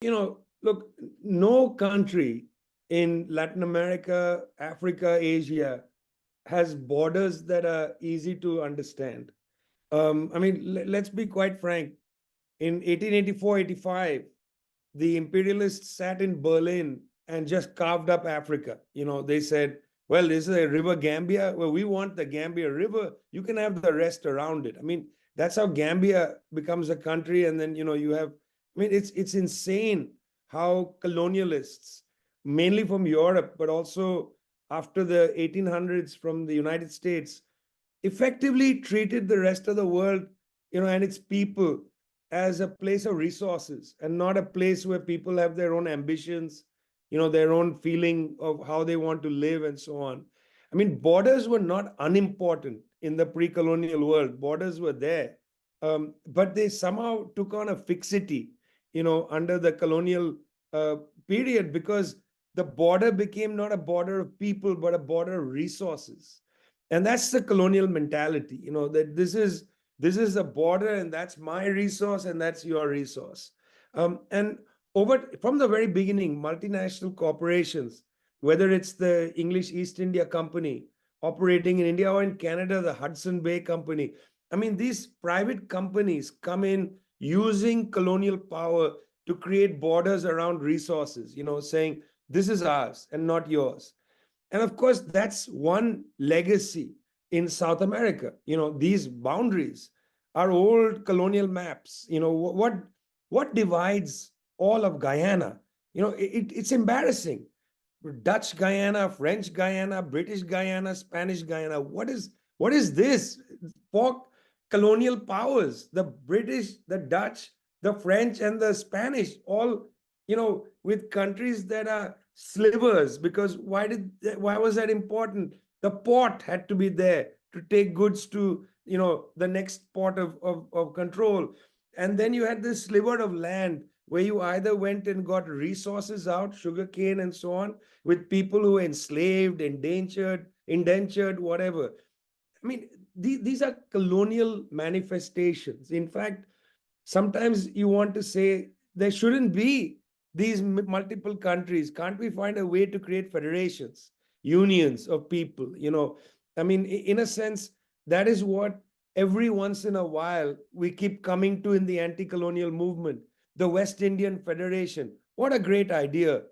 Look, no country in Latin America, Africa, Asia has borders that are easy to understand. Let's be quite frank. In 1884-85, the imperialists sat in Berlin and just carved up Africa. They said, well, this is a river Gambia. Well, we want the Gambia River. You can have the rest around it. That's how Gambia becomes a country. And then, you have, it's insane how colonialists, mainly from Europe, but also after the 1800s from the United States, effectively treated the rest of the world, and its people as a place of resources and not a place where people have their own ambitions, their own feeling of how they want to live and so on. Borders were not unimportant in the pre-colonial world. Borders were there, but they somehow took on a fixity, under the colonial uh, period, because the border became not a border of people, but a border of resources. And that's the colonial mentality, that this is a border, and that's my resource, and that's your resource. And from the very beginning, multinational corporations, whether it's the English East India Company operating in India or in Canada, the Hudson Bay Company, these private companies come in using colonial power to create borders around resources, saying this is ours and not yours. And of course, that's one legacy in South America. These boundaries are old colonial maps. What divides all of Guyana? It's embarrassing. Dutch Guyana, French Guyana, British Guyana, Spanish Guyana. What is this? Four colonial powers, the British, the Dutch, the French, and the Spanish, all, with countries that are slivers. Because why was that important? The port had to be there to take goods to, the next port of control. And then you had this sliver of land where you either went and got resources out, sugarcane and so on, with people who were enslaved, indentured, whatever. These are colonial manifestations. In fact, sometimes you want to say there shouldn't be these multiple countries. Can't we find a way to create federations, unions of people? In a sense, that is what every once in a while we keep coming to in the anti-colonial movement. The West Indian Federation, what a great idea.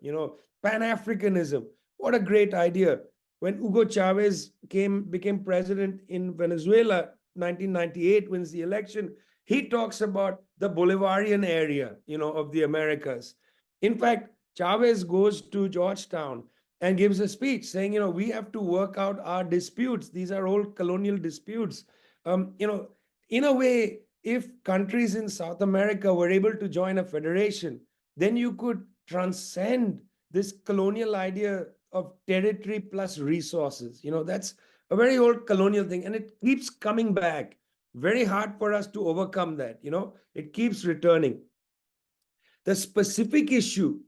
Pan-Africanism, what a great idea. When Hugo Chavez became president in Venezuela, 1998, wins the election, he talks about the Bolivarian area, of the Americas. In fact, Chavez goes to Georgetown and gives a speech saying, we have to work out our disputes. These are old colonial disputes. In a way, if countries in South America were able to join a federation, then you could transcend this colonial idea of territory plus resources. That's a very old colonial thing, and it keeps coming back. Very hard for us to overcome that. It keeps returning. The specific issue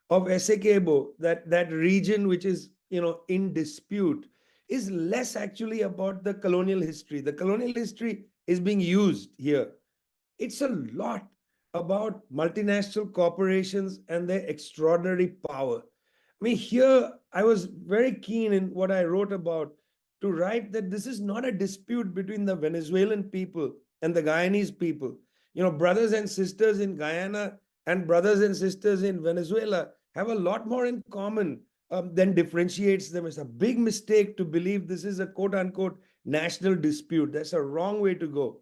of Essequibo, that region which is, in dispute, is less actually about the colonial history. The colonial history is being used here. It's a lot about multinational corporations and their extraordinary power. Here I was very keen in what I wrote about to write that this is not a dispute between the Venezuelan people and the Guyanese people. Brothers and sisters in Guyana and brothers and sisters in Venezuela have a lot more in common than differentiates them. It's a big mistake to believe this is a quote unquote national dispute. That's a wrong way to go.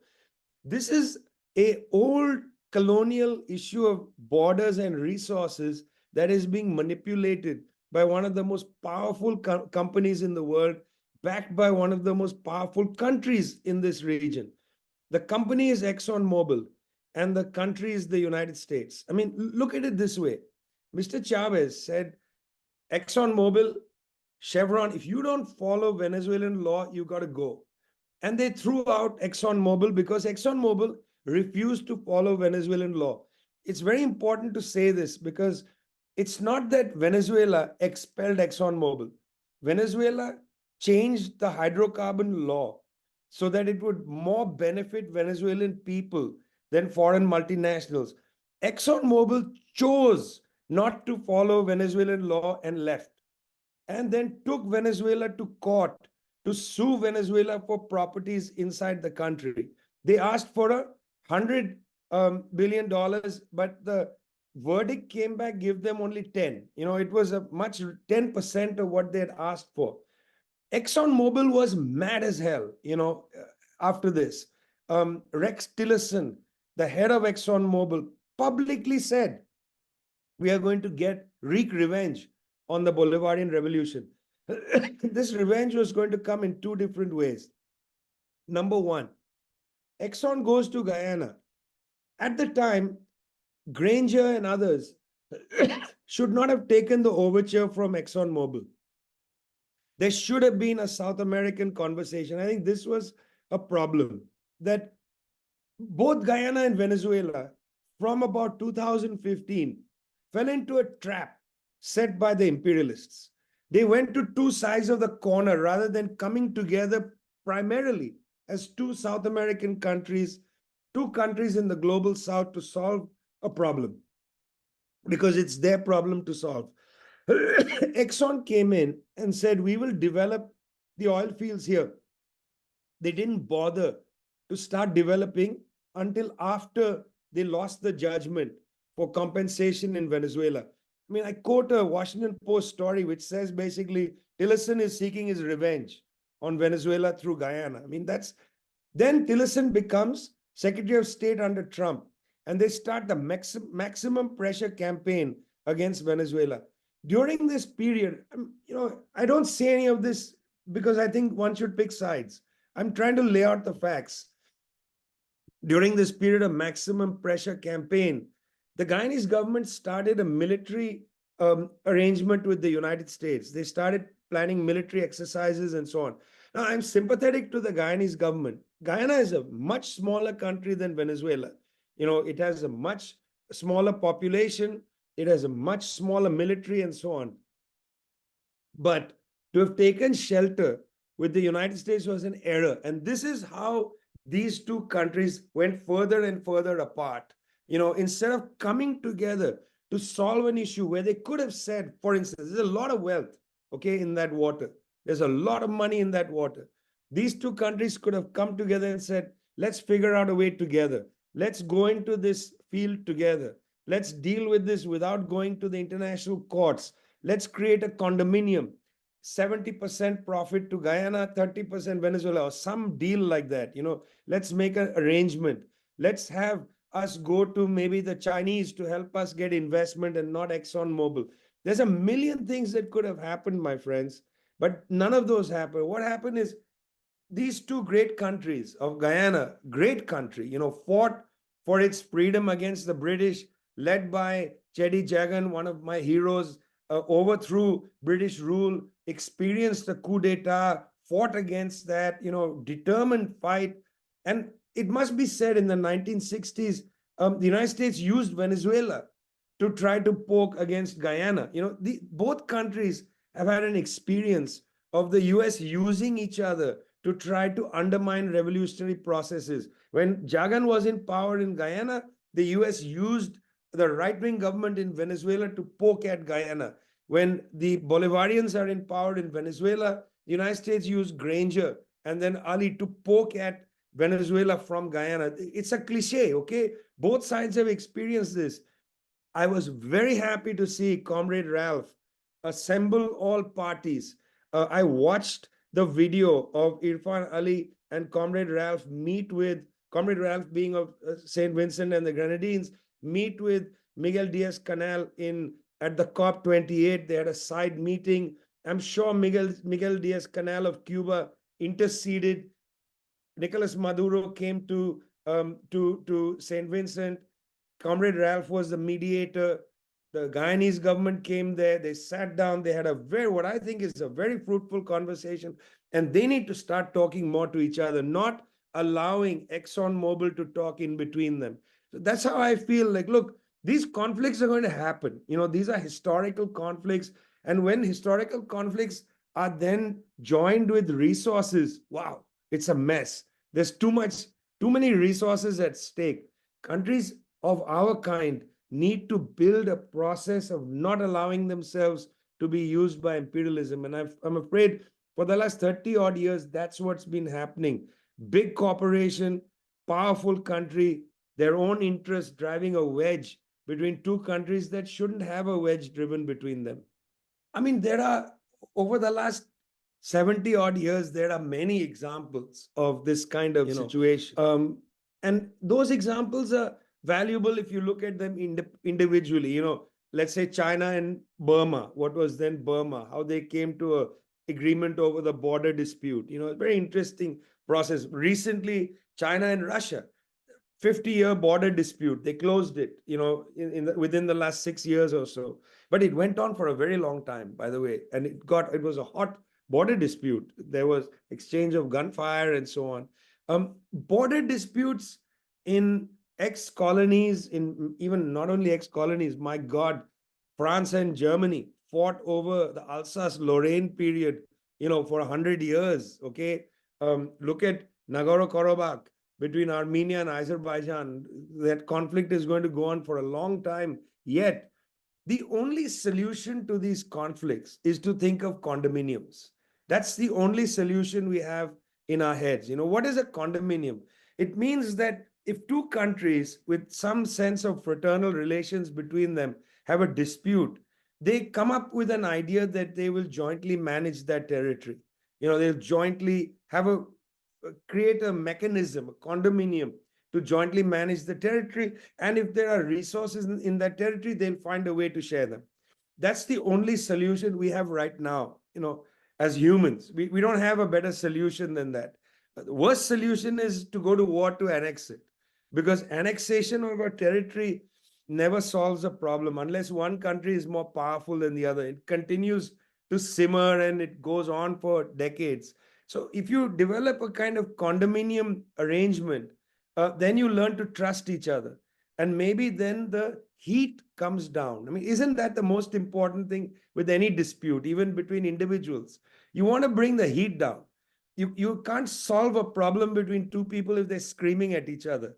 This is a old colonial issue of borders and resources that is being manipulated by one of the most powerful companies in the world, backed by one of the most powerful countries in this region. The company is ExxonMobil, and the country is the United States. Look at it this way. Mr. Chavez said, ExxonMobil, Chevron, if you don't follow Venezuelan law, you got to go. And they threw out ExxonMobil because ExxonMobil refused to follow Venezuelan law. It's very important to say this because it's not that Venezuela expelled ExxonMobil. Venezuela changed the hydrocarbon law so that it would more benefit Venezuelan people than foreign multinationals. ExxonMobil chose not to follow Venezuelan law and left, and then took Venezuela to court to sue Venezuela for properties inside the country. They asked for $100 billion, but the verdict came back, give them only 10. It was a much 10% of what they had asked for. ExxonMobil was mad as hell, after this. Rex Tillerson, the head of ExxonMobil, publicly said, we are going to wreak revenge on the Bolivarian Revolution. This revenge was going to come in two different ways. Number one, Exxon goes to Guyana. At the time, Granger and others should not have taken the overture from ExxonMobil. There should have been a South American conversation. I think this was a problem, that both Guyana and Venezuela, from about 2015, fell into a trap set by the imperialists. They went to two sides of the corner rather than coming together primarily as two South American countries, two countries in the global South, to solve a problem, because it's their problem to solve. Exxon came in and said, we will develop the oil fields here. They didn't bother to start developing until after they lost the judgment for compensation in Venezuela. I mean, I quote a Washington Post story which says basically Tillerson is seeking his revenge on Venezuela through Guyana. I mean, then Tillerson becomes Secretary of State under Trump, and they start the maximum pressure campaign against Venezuela. During this period, I don't say any of this because I think one should pick sides. I'm trying to lay out the facts. During this period of maximum pressure campaign, the Guyanese government started a military arrangement with the United States. They started planning military exercises and so on. Now, I'm sympathetic to the Guyanese government. Guyana is a much smaller country than Venezuela. It has a much smaller population. It has a much smaller military and so on. But to have taken shelter with the United States was an error. And this is how these two countries went further and further apart. Instead of coming together to solve an issue where they could have said, for instance, there's a lot of wealth, okay, in that water. There's a lot of money in that water. These two countries could have come together and said, let's figure out a way together. Let's go into this field together. Let's deal with this without going to the international courts. Let's create a condominium, 70% profit to Guyana, 30% Venezuela, or some deal like that. Let's make an arrangement. Let's have us go to maybe the Chinese to help us get investment and not ExxonMobil. There's a million things that could have happened, my friends, but none of those happened. What happened is these two great countries of Guyana, great country, fought for its freedom against the British, led by Cheddi Jagan, one of my heroes, overthrew British rule, experienced a coup d'etat, fought against that, determined fight. And it must be said, in the 1960s, the United States used Venezuela to try to poke against Guyana. Both countries have had an experience of the US using each other to try to undermine revolutionary processes. When Jagan was in power in Guyana, the US used the right-wing government in Venezuela to poke at Guyana. When the Bolivarians are in power in Venezuela, the United States used Granger and then Ali to poke at Venezuela from Guyana. It's a cliche, okay? Both sides have experienced this. I was very happy to see Comrade Ralph assemble all parties. I watched the video of Irfan Ali and Comrade Ralph meet with, Comrade Ralph being of St. Vincent and the Grenadines, meet with Miguel Diaz-Canel at the COP28. They had a side meeting. I'm sure Miguel Diaz-Canel of Cuba interceded. Nicolas Maduro came to St. Vincent. Comrade Ralph was the mediator. The Guyanese government came there. They sat down. They had what I think is a very fruitful conversation. And they need to start talking more to each other, not allowing ExxonMobil to talk in between them. So that's how I feel like, look, these conflicts are going to happen. These are historical conflicts. And when historical conflicts are then joined with resources, wow, it's a mess. There's too many resources at stake. Countries of our kind need to build a process of not allowing themselves to be used by imperialism. And I'm afraid for the last 30 odd years, that's what's been happening. Big corporation, powerful country, their own interest driving a wedge between two countries that shouldn't have a wedge driven between them. I mean, there are, over the last 70 odd years, there are many examples of this kind of situation. And those examples are valuable if you look at them individually. Let's say China and Burma, what was then Burma, how they came to a agreement over the border dispute. A very interesting process. Recently, China and Russia, 50-year border dispute. They closed it, within the last 6 years or so. But it went on for a very long time, by the way. And it was a hot border dispute. There was exchange of gunfire and so on. Border disputes in ex-colonies, in even not only ex-colonies, my God, France and Germany fought over the Alsace-Lorraine period, for 100 years, okay? Look at Nagorno-Karabakh between Armenia and Azerbaijan. That conflict is going to go on for a long time. Yet, the only solution to these conflicts is to think of condominiums. That's the only solution we have in our heads. What is a condominium? It means that if two countries with some sense of fraternal relations between them have a dispute, they come up with an idea that they will jointly manage that territory. They'll jointly create a mechanism, a condominium, to jointly manage the territory. And if there are resources in that territory, they'll find a way to share them. That's the only solution we have right now, as humans. We don't have a better solution than that. The worst solution is to go to war to annex it, because annexation of a territory never solves a problem unless one country is more powerful than the other. It continues to simmer and it goes on for decades. So if you develop a kind of condominium arrangement, then you learn to trust each other. And maybe then the heat comes down. I mean, isn't that the most important thing with any dispute, even between individuals? You want to bring the heat down. You can't solve a problem between two people if they're screaming at each other.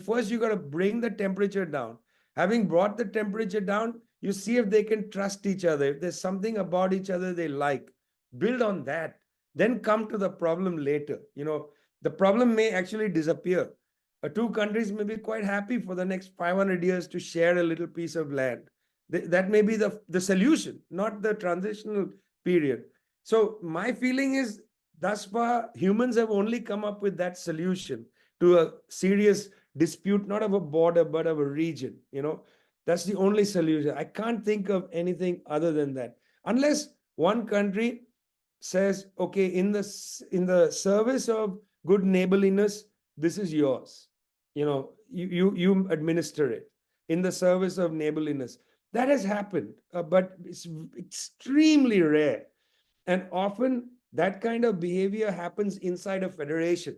First you got to bring the temperature down. Having brought the temperature down, you see if they can trust each other. If there's something about each other they like, build on that. Then come to the problem later. The problem may actually disappear. Two countries may be quite happy for the next 500 years to share a little piece of land. That may be the solution, not the transitional period. So my feeling is, thus far, humans have only come up with that solution to a serious dispute, not of a border, but of a region. That's the only solution. I can't think of anything other than that. Unless one country says, okay, in the service of good neighborliness, this is yours. You administer it in the service of neighborliness. That has happened, but it's extremely rare. And often that kind of behavior happens inside a federation.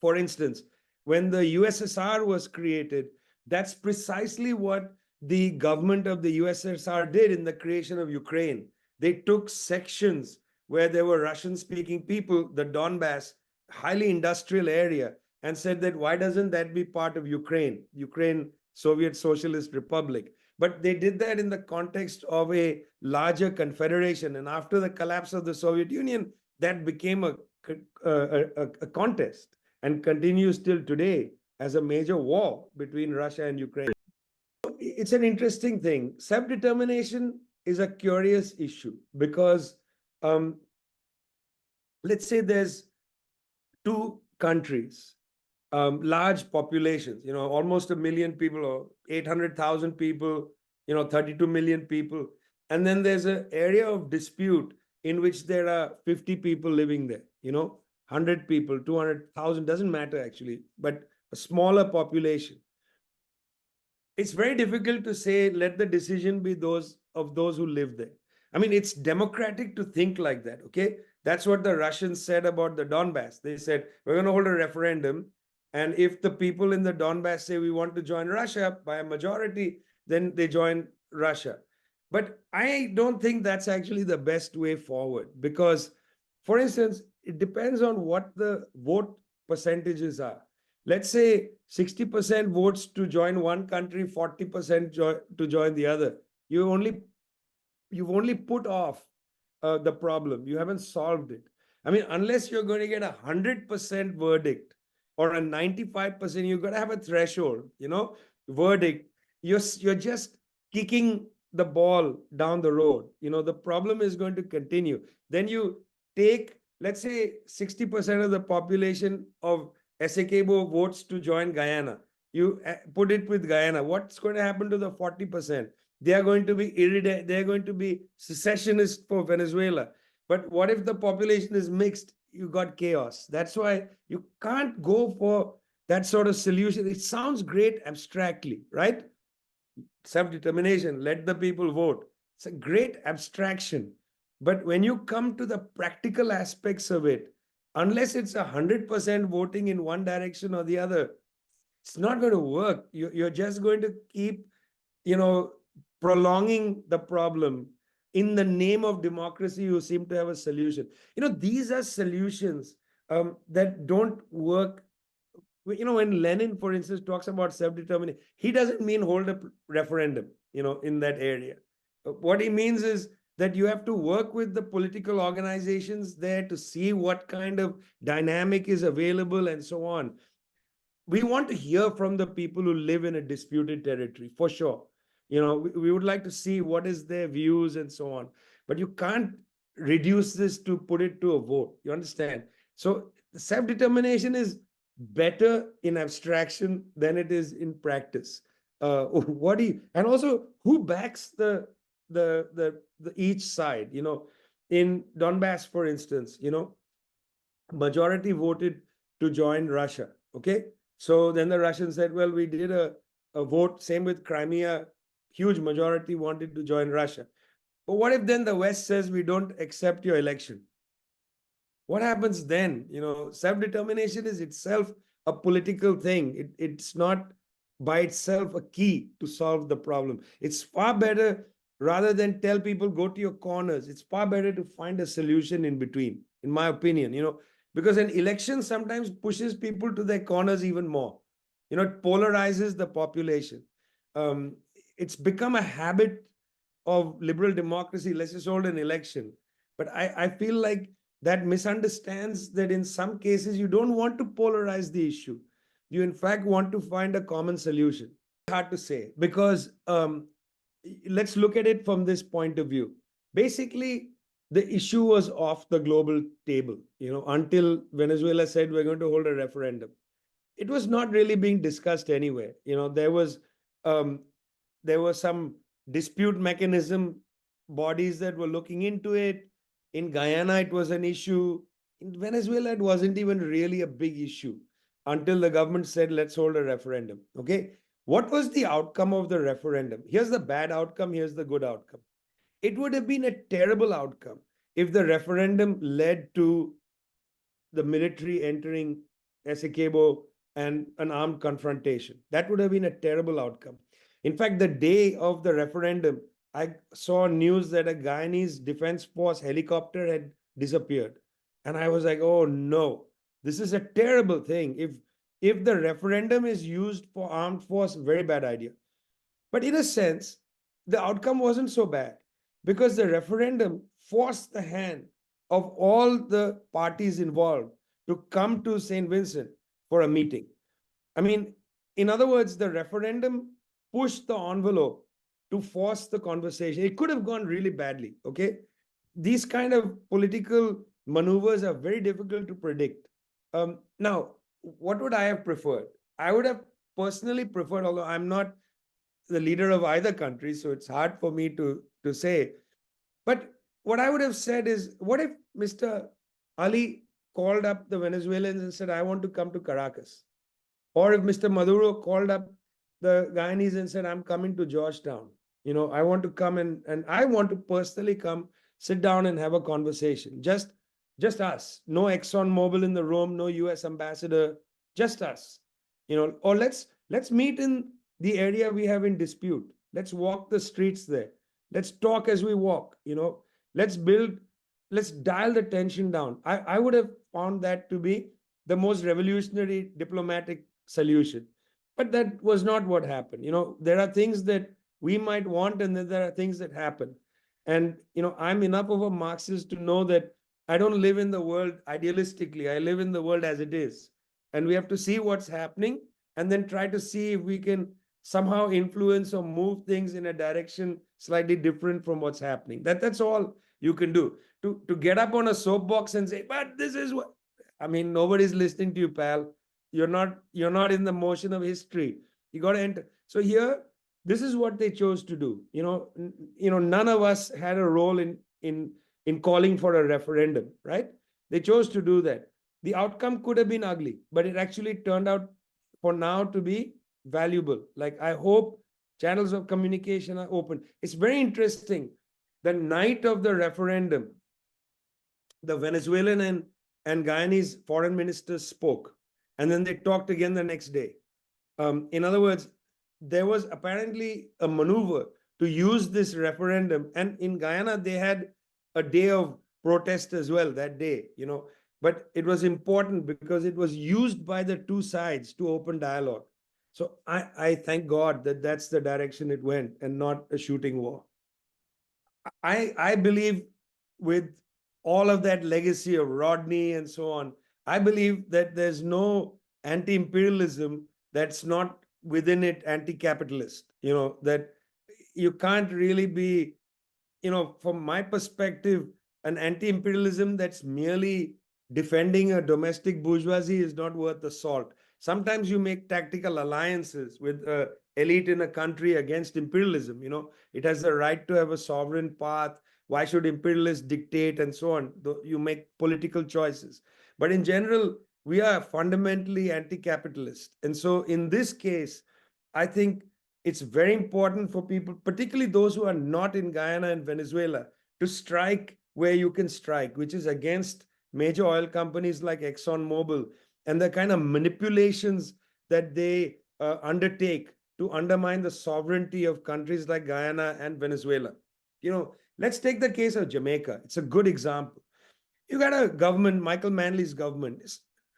For instance, when the USSR was created, that's precisely what the government of the USSR did in the creation of Ukraine. They took sections where there were Russian-speaking people, the Donbass, highly industrial area, and said that why doesn't that be part of Ukraine, Soviet Socialist Republic? But they did that in the context of a larger confederation. And after the collapse of the Soviet Union, that became a contest and continues till today as a major war between Russia and Ukraine. It's an interesting thing. Self-determination is a curious issue because let's say there's two countries, large populations, almost 1 million people or 800,000 people, 32 million people. And then there's an area of dispute in which there are 50 people living there, 100 people, 200,000, doesn't matter actually, but a smaller population. It's very difficult to say, let the decision be those who live there. I mean, it's democratic to think like that, okay? That's what the Russians said about the Donbass. They said, we're going to hold a referendum. And if the people in the Donbass say we want to join Russia by a majority, then they join Russia. But I don't think that's actually the best way forward because, for instance, it depends on what the vote percentages are. let's say 60% votes to join one country, 40% to join the other. You've only put off the problem. You haven't solved it. I mean, unless you're going to get 100% verdict or a 95%, you've got to have a threshold, verdict. You're just kicking the ball down the road. The problem is going to continue. Then you take, let's say, 60% of the population of Essequibo votes to join Guyana. You put it with Guyana. What's going to happen to the 40%? They are going to be they're going to be secessionists for Venezuela. But what if the population is mixed? You got chaos. That's why you can't go for that sort of solution. It sounds great abstractly, right? Self-determination, let the people vote. It's a great abstraction. But when you come to the practical aspects of it, unless it's 100% voting in one direction or the other, it's not going to work. You're just going to keep, prolonging the problem. In the name of democracy, you seem to have a solution. These are solutions that don't work. When Lenin, for instance, talks about self-determination, he doesn't mean hold a referendum, in that area. What he means is that you have to work with the political organizations there to see what kind of dynamic is available and so on. We want to hear from the people who live in a disputed territory, for sure. We would like to see what is their views and so on. But you can't reduce this to put it to a vote. You understand? So self-determination is better in abstraction than it is in practice. And also who backs the each side? In Donbass, for instance, majority voted to join Russia. Okay. So then the Russians said, well, we did a vote, same with Crimea, huge majority wanted to join Russia. But what if then the West says we don't accept your election? What happens then? Self-determination is itself a political thing. It's not by itself a key to solve the problem. It's far better, rather than tell people go to your corners, it's far better to find a solution in between, in my opinion, because an election sometimes pushes people to their corners even more. It polarizes the population. It's become a habit of liberal democracy. Let's just hold an election. But I feel like that misunderstands that in some cases you don't want to polarize the issue. You in fact want to find a common solution. Hard to say, because let's look at it from this point of view. Basically, the issue was off the global table, until Venezuela said we're going to hold a referendum. It was not really being discussed anywhere. There was some dispute mechanism bodies that were looking into it. In Guyana, it was an issue. In Venezuela, it wasn't even really a big issue until the government said, let's hold a referendum. Okay. What was the outcome of the referendum? Here's the bad outcome. Here's the good outcome. It would have been a terrible outcome if the referendum led to the military entering Essequibo and an armed confrontation. That would have been a terrible outcome. In fact, the day of the referendum, I saw news that a Guyanese Defense Force helicopter had disappeared. And I was like, oh no, this is a terrible thing. If the referendum is used for armed force, very bad idea. But in a sense, the outcome wasn't so bad, because the referendum forced the hand of all the parties involved to come to St. Vincent for a meeting. I mean, in other words, the referendum pushed the envelope to force the conversation. It could have gone really badly, okay? These kind of political maneuvers are very difficult to predict. Now, what would I have preferred? I would have personally preferred, although I'm not the leader of either country, so it's hard for me to say. But what I would have said is, what if Mr. Ali called up the Venezuelans and said, I want to come to Caracas? Or if Mr. Maduro called up the Guyanese and said, I'm coming to Georgetown. I want to come and I want to personally come, sit down and have a conversation. Just us. No ExxonMobil in the room, no US ambassador, just us. Or let's meet in the area we have in dispute. Let's walk the streets there. Let's talk as we walk. Let's dial the tension down. I would have found that to be the most revolutionary diplomatic solution. But that was not what happened. There are things that we might want, and then there are things that happen. And, I'm enough of a Marxist to know that I don't live in the world idealistically. I live in the world as it is. And we have to see what's happening and then try to see if we can somehow influence or move things in a direction slightly different from what's happening. That's all you can do. To get up on a soapbox and say, but this is what, I mean, nobody's listening to you, pal. You're not in the motion of history. You got to enter. So here, this is what they chose to do. None of us had a role in calling for a referendum, right? They chose to do that. The outcome could have been ugly, but it actually turned out for now to be valuable. Like, I hope channels of communication are open. It's very interesting. The night of the referendum, the Venezuelan and Guyanese foreign ministers spoke, and then they talked again the next day. In other words, there was apparently a maneuver to use this referendum. And in Guyana, they had a day of protest as well that day, but it was important because it was used by the two sides to open dialogue. So I thank God that that's the direction it went and not a shooting war. I believe, with all of that legacy of Rodney and so on, I believe that there's no anti-imperialism that's not within it anti-capitalist. That you can't really be, from my perspective, an anti-imperialism that's merely defending a domestic bourgeoisie is not worth the salt. Sometimes you make tactical alliances with an elite in a country against imperialism. It has the right to have a sovereign path. Why should imperialists dictate and so on? You make political choices. But in general, we are fundamentally anti-capitalist. And so in this case, I think it's very important for people, particularly those who are not in Guyana and Venezuela, to strike where you can strike, which is against major oil companies like ExxonMobil and the kind of manipulations that they undertake to undermine the sovereignty of countries like Guyana and Venezuela. Let's take the case of Jamaica. It's a good example. You got a government, Michael Manley's government.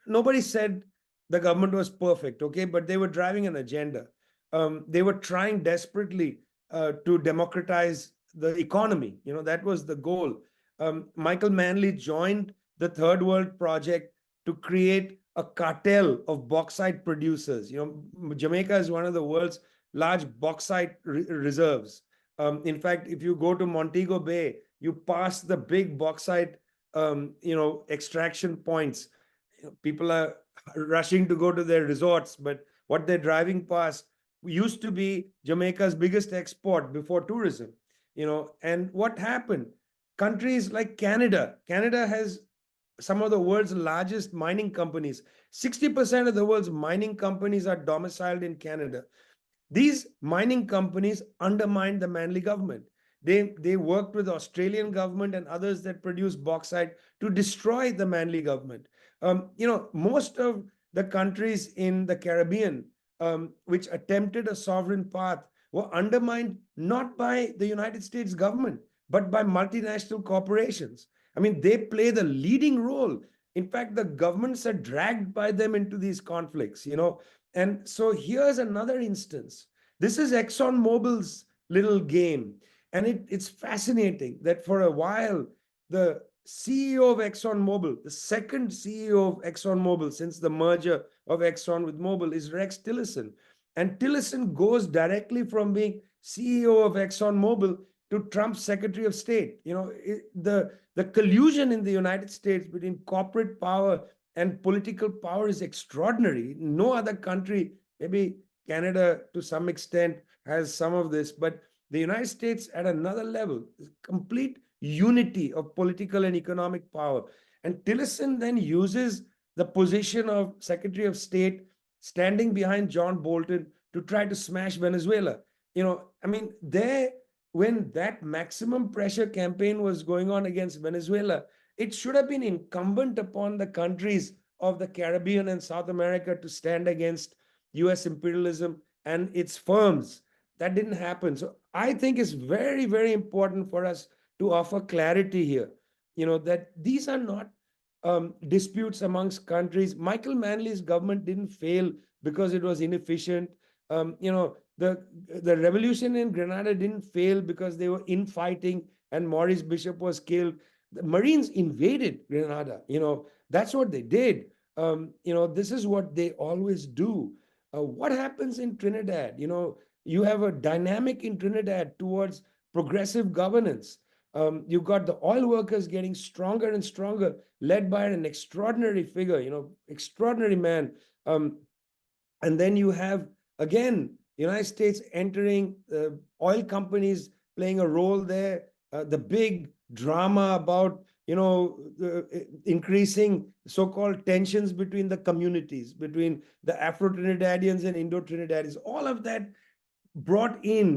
Nobody said the government was perfect, okay, but they were driving an agenda. They were trying desperately to democratize the economy. That was the goal. Michael Manley joined the Third World Project to create a cartel of bauxite producers. Jamaica is one of the world's large bauxite reserves. In fact, if you go to Montego Bay, you pass the big bauxite, extraction points. People are rushing to go to their resorts, but what they're driving past used to be Jamaica's biggest export before tourism. And what happened? Countries like Canada has some of the world's largest mining companies. 60% of the world's mining companies are domiciled in Canada. These mining companies undermined the Manley government. They worked with the Australian government and others that produce bauxite to destroy the Manley government. Most of the countries in the Caribbean, which attempted a sovereign path, were undermined not by the United States government, but by multinational corporations. I mean, they play the leading role. In fact, the governments are dragged by them into these conflicts, And so here's another instance. This is ExxonMobil's little game. And it's fascinating that for a while, the CEO of ExxonMobil, the second CEO of ExxonMobil since the merger of Exxon with Mobil, is Rex Tillerson. And Tillerson goes directly from being CEO of ExxonMobil to Trump's Secretary of State. The collusion in the United States between corporate power and political power is extraordinary. No other country, maybe Canada to some extent, has some of this, but the United States at another level, complete unity of political and economic power. And Tillerson then uses the position of Secretary of State standing behind John Bolton to try to smash Venezuela. When that maximum pressure campaign was going on against Venezuela, it should have been incumbent upon the countries of the Caribbean and South America to stand against US imperialism and its firms. That didn't happen. So I think it's very, very important for us to offer clarity here, that these are not disputes amongst countries. Michael Manley's government didn't fail because it was inefficient. The revolution in Grenada didn't fail because they were infighting and Maurice Bishop was killed. The Marines invaded Grenada. That's what they did. This is what they always do. What happens in Trinidad? You have a dynamic in Trinidad towards progressive governance. You've got the oil workers getting stronger and stronger, led by an extraordinary figure, extraordinary man. And then you have, again, United States entering, oil companies playing a role there, the big drama about, increasing so-called tensions between the communities, between the Afro-Trinidadians and Indo-Trinidadians. All of that brought in,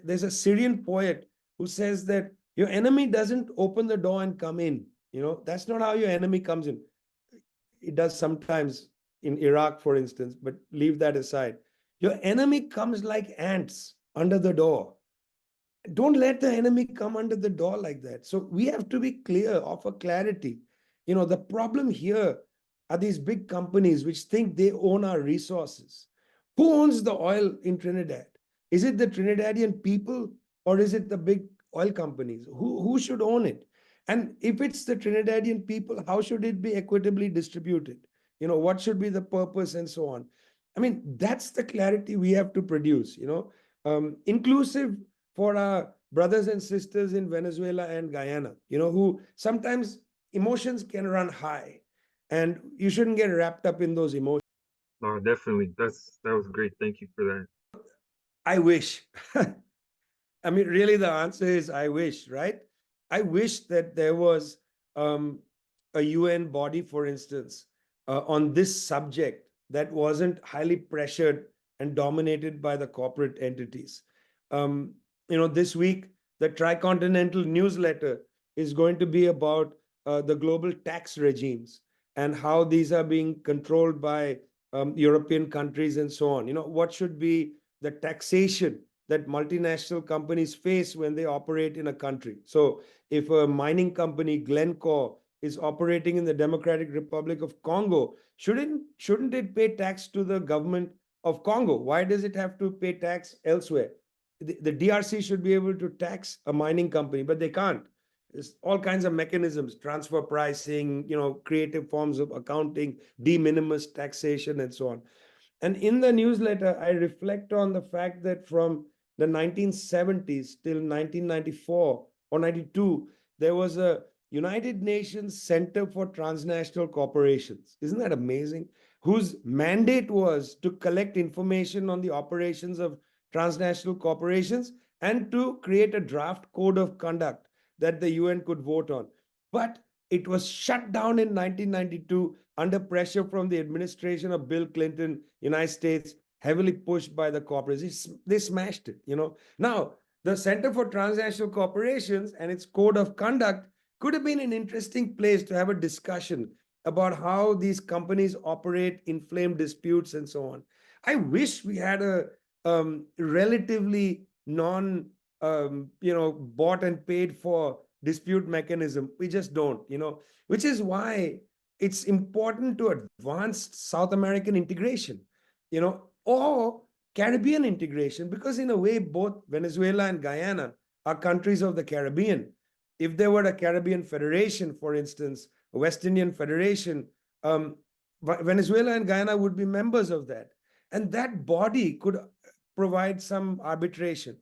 there's a Syrian poet who says that your enemy doesn't open the door and come in. That's not how your enemy comes in. It does sometimes in Iraq, for instance, but leave that aside. Your enemy comes like ants under the door. Don't let the enemy come under the door like that. So we have to be clear, offer clarity. The problem here are these big companies which think they own our resources. Who owns the oil in Trinidad? Is it the Trinidadian people or is it the big oil companies? Who should own it? And if it's the Trinidadian people, how should it be equitably distributed? What should be the purpose and so on? I mean, that's the clarity we have to produce, inclusive for our brothers and sisters in Venezuela and Guyana, who sometimes emotions can run high and you shouldn't get wrapped up in those emotions. No, definitely. That was great. Thank you for that. I wish. I mean, really, the answer is I wish, right? I wish that there was a UN body, for instance, on this subject that wasn't highly pressured and dominated by the corporate entities. This week, the Tricontinental newsletter is going to be about the global tax regimes and how these are being controlled by European countries and so on. What should be the taxation that multinational companies face when they operate in a country. So if a mining company, Glencore, is operating in the Democratic Republic of Congo, shouldn't it pay tax to the government of Congo? Why does it have to pay tax elsewhere? The DRC should be able to tax a mining company, but they can't. There's all kinds of mechanisms, transfer pricing, creative forms of accounting, de minimis taxation, and so on. And in the newsletter, I reflect on the fact that from the 1970s till 1994 or 92, there was a United Nations Center for Transnational Corporations. Isn't that amazing? Whose mandate was to collect information on the operations of transnational corporations and to create a draft code of conduct that the UN could vote on. But it was shut down in 1992 under pressure from the administration of Bill Clinton, United States, heavily pushed by the corporations. They smashed it, Now, the Center for Transnational Corporations and its code of conduct could have been an interesting place to have a discussion about how these companies operate, inflame disputes, and so on. I wish we had a relatively bought and paid for dispute mechanism. We just don't, which is why it's important to advance South American integration, or Caribbean integration, because in a way, both Venezuela and Guyana are countries of the Caribbean. If there were a Caribbean Federation, for instance, a West Indian Federation, Venezuela and Guyana would be members of that. And that body could provide some arbitration,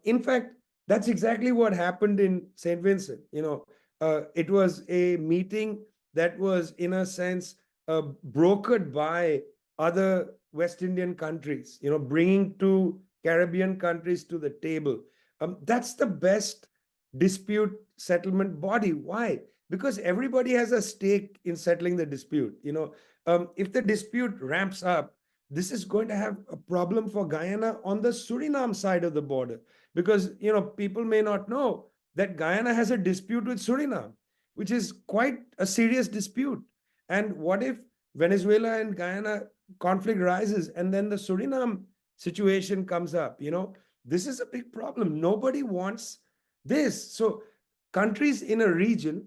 in fact, that's exactly what happened in St. Vincent. It was a meeting that was, in a sense, brokered by other West Indian countries, bringing two Caribbean countries to the table. That's the best dispute settlement body. Why? Because everybody has a stake in settling the dispute. If the dispute ramps up, this is going to have a problem for Guyana on the Suriname side of the border, because people may not know that Guyana has a dispute with Suriname, which is quite a serious dispute. And what if Venezuela and Guyana conflict rises and then the Suriname situation comes up? This is a big problem. Nobody wants this. So countries in a region,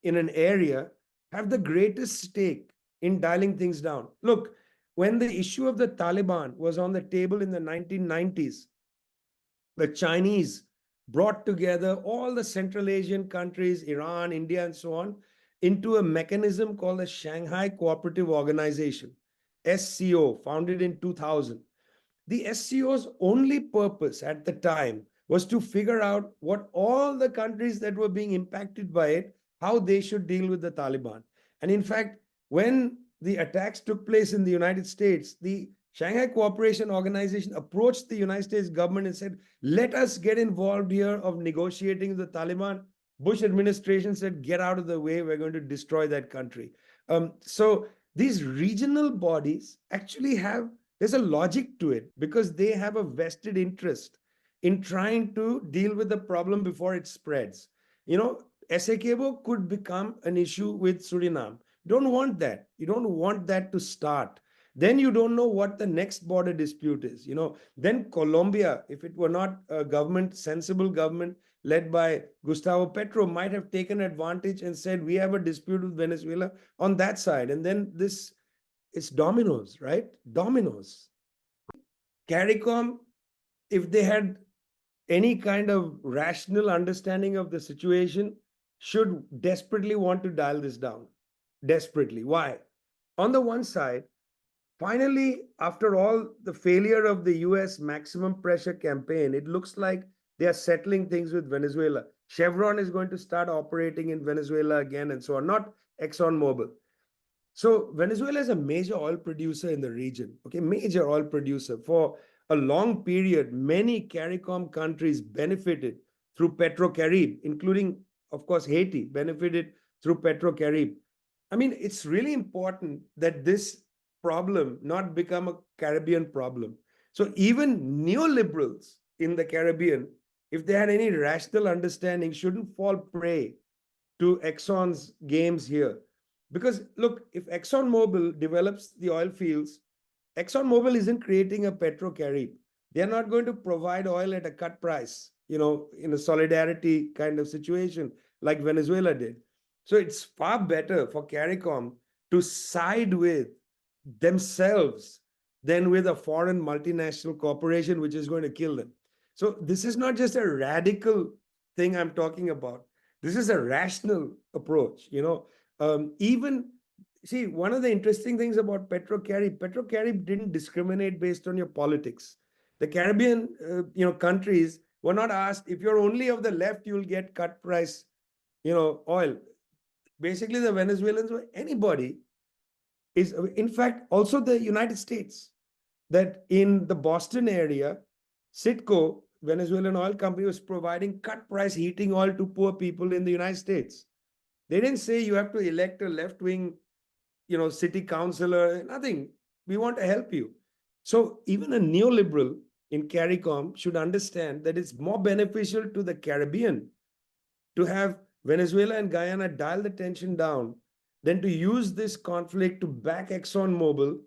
in an area, have the greatest stake in dialing things down. Look, when the issue of the Taliban was on the table in the 1990s, the Chinese brought together all the Central Asian countries, Iran, India, and so on, into a mechanism called the Shanghai Cooperative Organization, SCO, founded in 2000. The SCO's only purpose at the time was to figure out what all the countries that were being impacted by it, how they should deal with the Taliban. And in fact, when the attacks took place in the United States, the Shanghai Cooperation Organization approached the United States government and said, let us get involved here of negotiating with the Taliban. Bush administration said, get out of the way, we're going to destroy that country. So these regional bodies actually have, there's a logic to it because they have a vested interest in trying to deal with the problem before it spreads. You know, Essequibo could become an issue with Suriname. Don't want that. You don't want that to start. Then you don't know what the next border dispute is. You know, then Colombia, if it were not a government, sensible government led by Gustavo Petro, might have taken advantage and said, we have a dispute with Venezuela on that side. And then this, it's dominoes, right? Dominoes. CARICOM, if they had any kind of rational understanding of the situation, should desperately want to dial this down. Desperately. Why? On the one side, finally, after all the failure of the US maximum pressure campaign, it looks like they are settling things with Venezuela. Chevron is going to start operating in Venezuela again and so on, not ExxonMobil. So Venezuela is a major oil producer in the region, okay, major oil producer. For a long period, many CARICOM countries benefited through PetroCaribe, including, of course, Haiti benefited through PetroCaribe. I mean, it's really important that this problem not become a Caribbean problem. So even neoliberals in the Caribbean, if they had any rational understanding, shouldn't fall prey to Exxon's games here. Because look, if ExxonMobil develops the oil fields, ExxonMobil isn't creating a PetroCaribe. They're not going to provide oil at a cut price, you know, in a solidarity kind of situation like Venezuela did. So it's far better for CARICOM to side with themselves than with a foreign multinational corporation which is going to kill them. So this is not just a radical thing I'm talking about. This is a rational approach, you know. Even see, one of the interesting things about PetroCaribe didn't discriminate based on your politics. The Caribbean, countries were not asked, if you're only of the left, you'll get cut price, oil. Basically, the Venezuelans or anybody is, in fact, also the United States, that in the Boston area, Citgo, Venezuelan oil company, was providing cut price heating oil to poor people in the United States. They didn't say you have to elect a left-wing, city councilor, nothing. We want to help you. So even a neoliberal in CARICOM should understand that it's more beneficial to the Caribbean to have Venezuela and Guyana dial the tension down than to use this conflict to back ExxonMobil,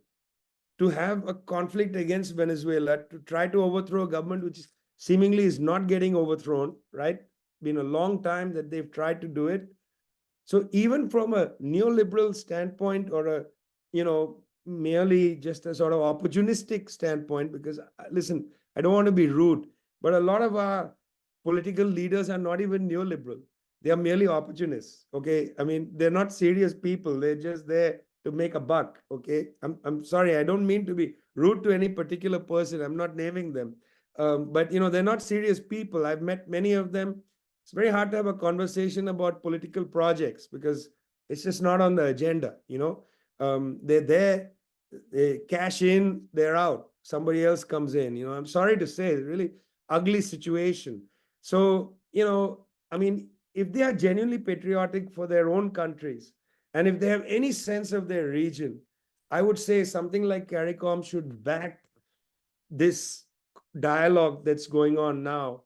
to have a conflict against Venezuela, to try to overthrow a government which seemingly is not getting overthrown, right? Been a long time that they've tried to do it. So even from a neoliberal standpoint, or a, merely just a sort of opportunistic standpoint, because listen, I don't want to be rude, but a lot of our political leaders are not even neoliberal. They are merely opportunists. Okay. I mean, they're not serious people. They're just there to make a buck. Okay. I'm sorry. I don't mean to be rude to any particular person. I'm not naming them. But they're not serious people. I've met many of them. It's very hard to have a conversation about political projects because it's just not on the agenda. They're there, they cash in, they're out. Somebody else comes in. I'm sorry to say, it's a really ugly situation. So, I mean, if they are genuinely patriotic for their own countries, and if they have any sense of their region, I would say something like CARICOM should back this dialogue that's going on now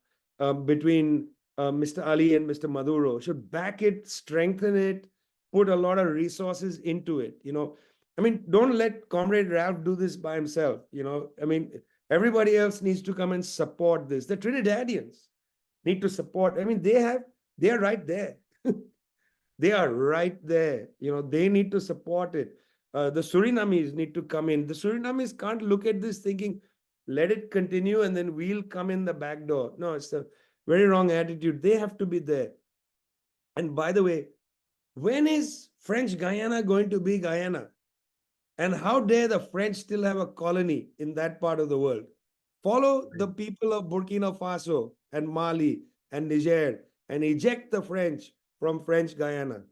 between Mr. Ali and Mr. Maduro, should back it, strengthen it, put a lot of resources into it. I mean, don't let Comrade Ralph do this by himself. I mean, everybody else needs to come and support this. The Trinidadians need to support. I mean, they are right there. They are right there. They need to support it. The Surinamese need to come in. The Surinamese can't look at this thinking, let it continue and then we'll come in the back door. No, it's a very wrong attitude. They have to be there. And by the way, when is French Guyana going to be Guyana? And how dare the French still have a colony in that part of the world? Follow the people of Burkina Faso and Mali and Niger and eject the French from French Guyana.